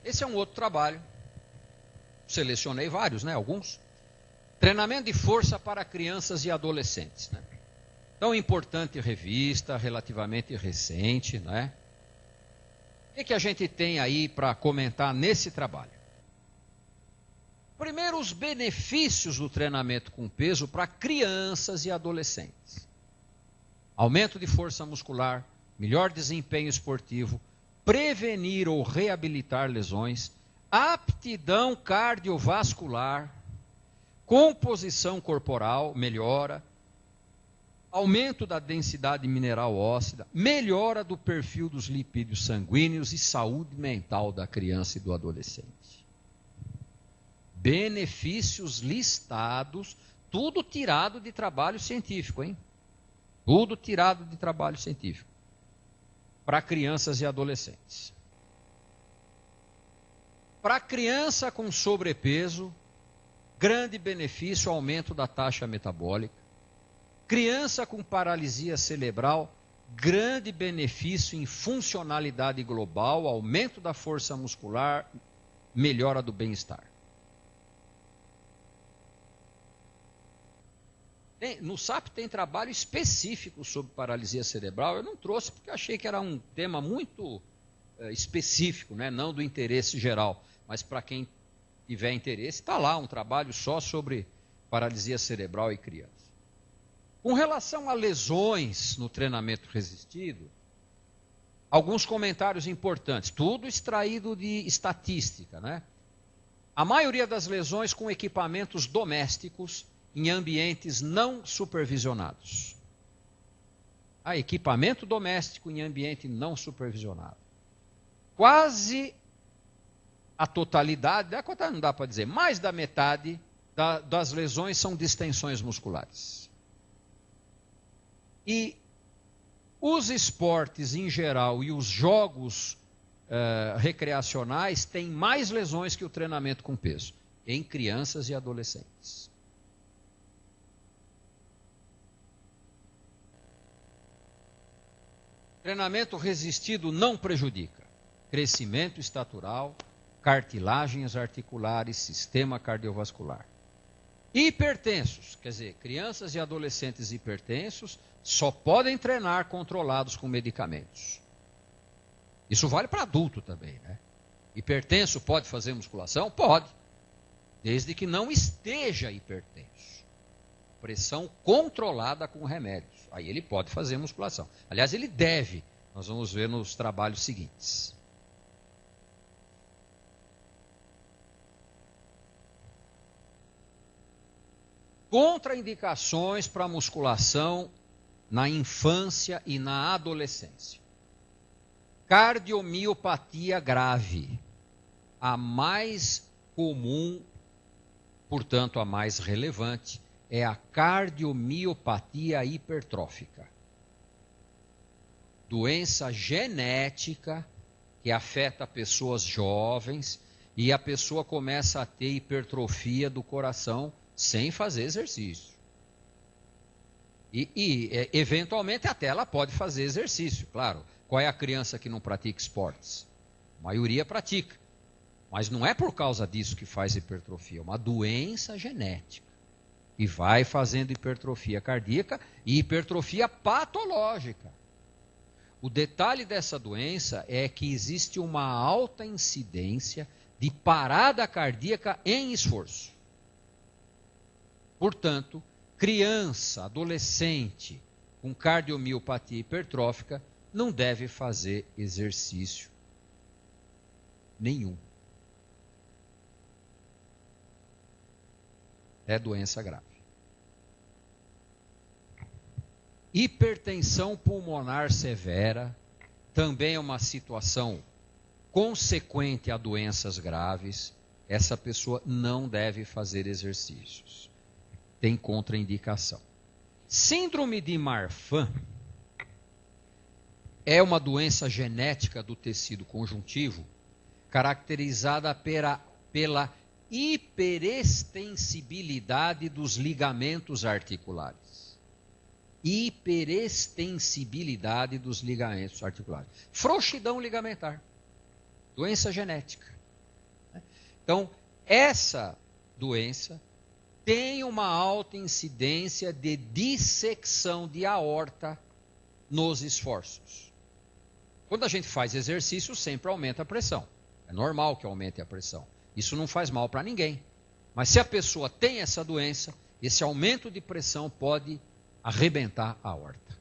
Esse é um outro trabalho. Selecionei vários, né? Alguns. Treinamento de força para crianças e adolescentes, né? Então, importante revista, relativamente recente, né? O que a gente tem aí para comentar nesse trabalho? Primeiro, os benefícios do treinamento com peso para crianças e adolescentes. Aumento de força muscular, melhor desempenho esportivo, prevenir ou reabilitar lesões, aptidão cardiovascular, composição corporal, melhora, aumento da densidade mineral óssea, melhora do perfil dos lipídios sanguíneos e saúde mental da criança e do adolescente. Benefícios listados, tudo tirado de trabalho científico, hein? Tudo tirado de trabalho científico. Para crianças e adolescentes. Para criança com sobrepeso, grande benefício, aumento da taxa metabólica. Criança com paralisia cerebral, grande benefício em funcionalidade global, aumento da força muscular, melhora do bem-estar. No SAP tem trabalho específico sobre paralisia cerebral. Eu não trouxe porque achei que era um tema muito específico, né? Não do interesse geral. Mas para quem tiver interesse, está lá um trabalho só sobre paralisia cerebral e criança. Com relação a lesões no treinamento resistido, alguns comentários importantes, tudo extraído de estatística, né? A maioria das lesões com equipamentos domésticos em ambientes não supervisionados. Equipamento doméstico em ambiente não supervisionado. Quase a totalidade, não dá para dizer, mais da metade das lesões são distensões musculares. E os esportes em geral e os jogos recreacionais têm mais lesões que o treinamento com peso, em crianças e adolescentes. Treinamento resistido não prejudica crescimento estatural, cartilagens articulares, sistema cardiovascular. Hipertensos, quer dizer, crianças e adolescentes hipertensos só podem treinar controlados com medicamentos. Isso vale para adulto também, né? Hipertenso pode fazer musculação? Pode, desde que não esteja hipertenso. Pressão controlada com remédios. Aí ele pode fazer musculação. Aliás, ele deve. Nós vamos ver nos trabalhos seguintes. Contraindicações para musculação na infância e na adolescência. Cardiomiopatia grave. A mais comum, portanto a mais relevante, é a cardiomiopatia hipertrófica. Doença genética que afeta pessoas jovens e a pessoa começa a ter hipertrofia do coração sem fazer exercício. E eventualmente até ela pode fazer exercício, claro. Qual é a criança que não pratica esportes? A maioria pratica. Mas não é por causa disso que faz hipertrofia, é uma doença genética. E vai fazendo hipertrofia cardíaca e hipertrofia patológica. O detalhe dessa doença é que existe uma alta incidência de parada cardíaca em esforço. Portanto, criança, adolescente com cardiomiopatia hipertrófica não deve fazer exercício nenhum. É doença grave. Hipertensão pulmonar severa também é uma situação consequente a doenças graves. Essa pessoa não deve fazer exercícios. Tem contraindicação. Síndrome de Marfan é uma doença genética do tecido conjuntivo caracterizada pela hiperextensibilidade dos ligamentos articulares. Hiperextensibilidade dos ligamentos articulares. Frouxidão ligamentar. Doença genética. Então, essa doença tem uma alta incidência de dissecção de aorta nos esforços. Quando a gente faz exercício, sempre aumenta a pressão. É normal que aumente a pressão. Isso não faz mal para ninguém. Mas se a pessoa tem essa doença, esse aumento de pressão pode arrebentar a aorta.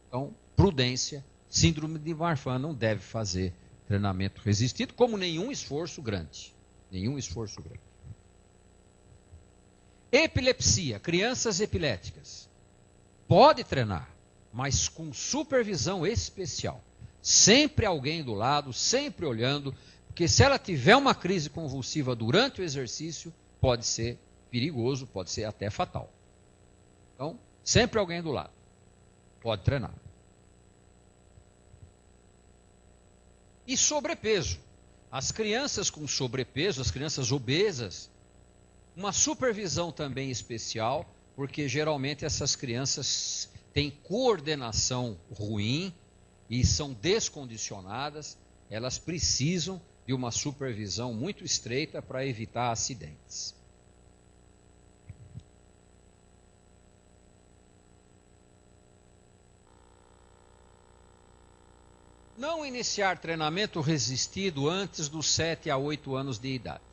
Então, prudência, síndrome de Marfan não deve fazer treinamento resistido, como nenhum esforço grande. Nenhum esforço grande. Epilepsia, crianças epiléticas. Pode treinar, mas com supervisão especial. Sempre alguém do lado, sempre olhando, porque se ela tiver uma crise convulsiva durante o exercício, pode ser perigoso, pode ser até fatal. Então, sempre alguém do lado. Pode treinar. E sobrepeso. As crianças com sobrepeso, as crianças obesas, uma supervisão também especial, porque geralmente essas crianças têm coordenação ruim e são descondicionadas, elas precisam de uma supervisão muito estreita para evitar acidentes. Não iniciar treinamento resistido antes dos 7 a 8 anos de idade.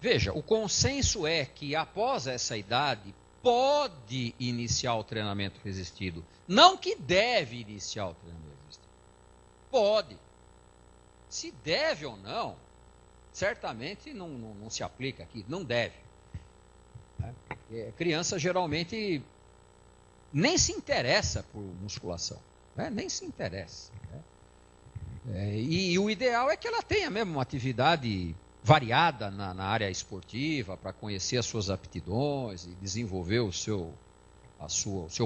Veja, o consenso é que após essa idade pode iniciar o treinamento resistido. Não que deve iniciar o treinamento resistido. Pode. Se deve ou não, certamente não se aplica aqui, não deve. A criança geralmente nem se interessa por musculação, nem se interessa. E o ideal é que ela tenha mesmo uma atividade variada na área esportiva, para conhecer as suas aptidões e desenvolver o seu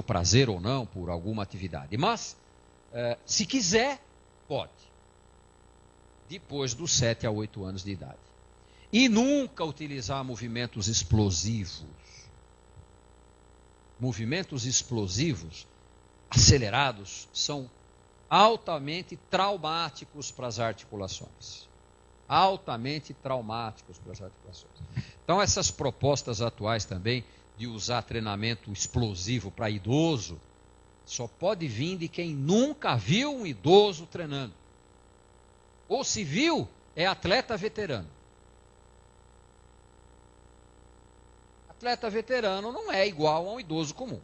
prazer ou não por alguma atividade. Mas, se quiser, pode. Depois dos 7 a 8 anos de idade. E nunca utilizar movimentos explosivos. Movimentos explosivos, acelerados, são altamente traumáticos para as articulações. Altamente traumáticos para as articulações. Então, essas propostas atuais também de usar treinamento explosivo para idoso, só pode vir de quem nunca viu um idoso treinando. Ou se viu, é atleta veterano. Atleta veterano não é igual a um idoso comum.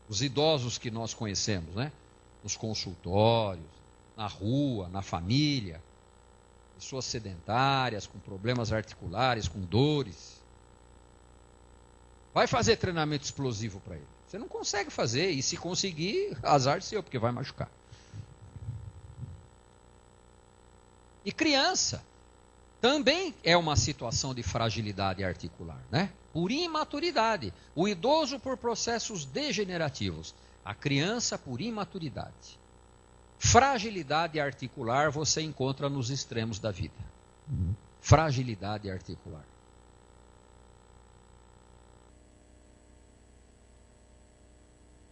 Os idosos que nós conhecemos, nos consultórios, na rua, na família, pessoas sedentárias, com problemas articulares, com dores. Vai fazer treinamento explosivo para ele. Você não consegue fazer, e se conseguir, azar seu, porque vai machucar. E criança também é uma situação de fragilidade articular, por imaturidade. O idoso por processos degenerativos, a criança por imaturidade. Fragilidade articular você encontra nos extremos da vida. Fragilidade articular.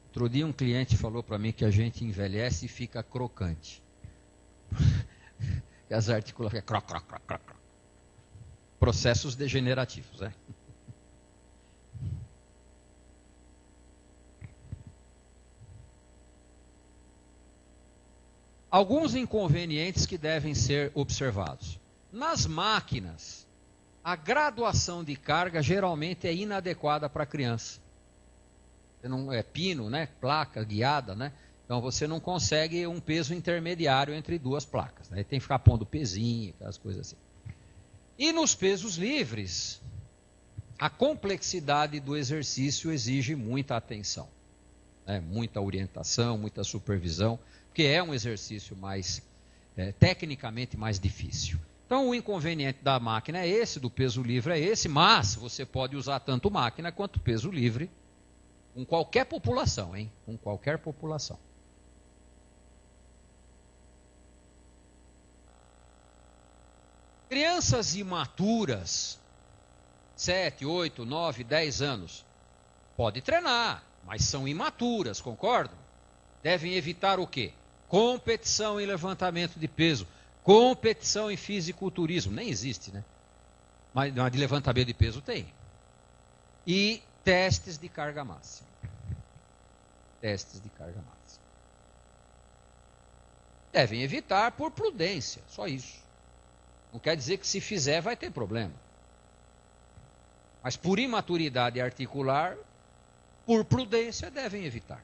Outro dia um cliente falou para mim que a gente envelhece e fica crocante. E as articulações croc, croc, croc, croc. Processos degenerativos, Alguns inconvenientes que devem ser observados. Nas máquinas, a graduação de carga geralmente é inadequada para a criança. Você não é pino, placa guiada, então você não consegue um peso intermediário entre duas placas. Tem que ficar pondo pezinho, aquelas coisas assim. E nos pesos livres, a complexidade do exercício exige muita atenção, muita orientação, muita supervisão, porque é um exercício mais, tecnicamente mais difícil. Então o inconveniente da máquina é esse, do peso livre é esse, mas você pode usar tanto máquina quanto peso livre com qualquer população, com qualquer população. Crianças imaturas, 7, 8, 9, 10 anos, pode treinar, mas são imaturas, concordam? Devem evitar o quê? Competição em levantamento de peso. Competição em fisiculturismo, nem existe, né? Mas de levantamento de peso tem. E testes de carga máxima. Testes de carga máxima. Devem evitar por prudência, só isso. Não quer dizer que se fizer vai ter problema. Mas por imaturidade articular, por prudência, devem evitar.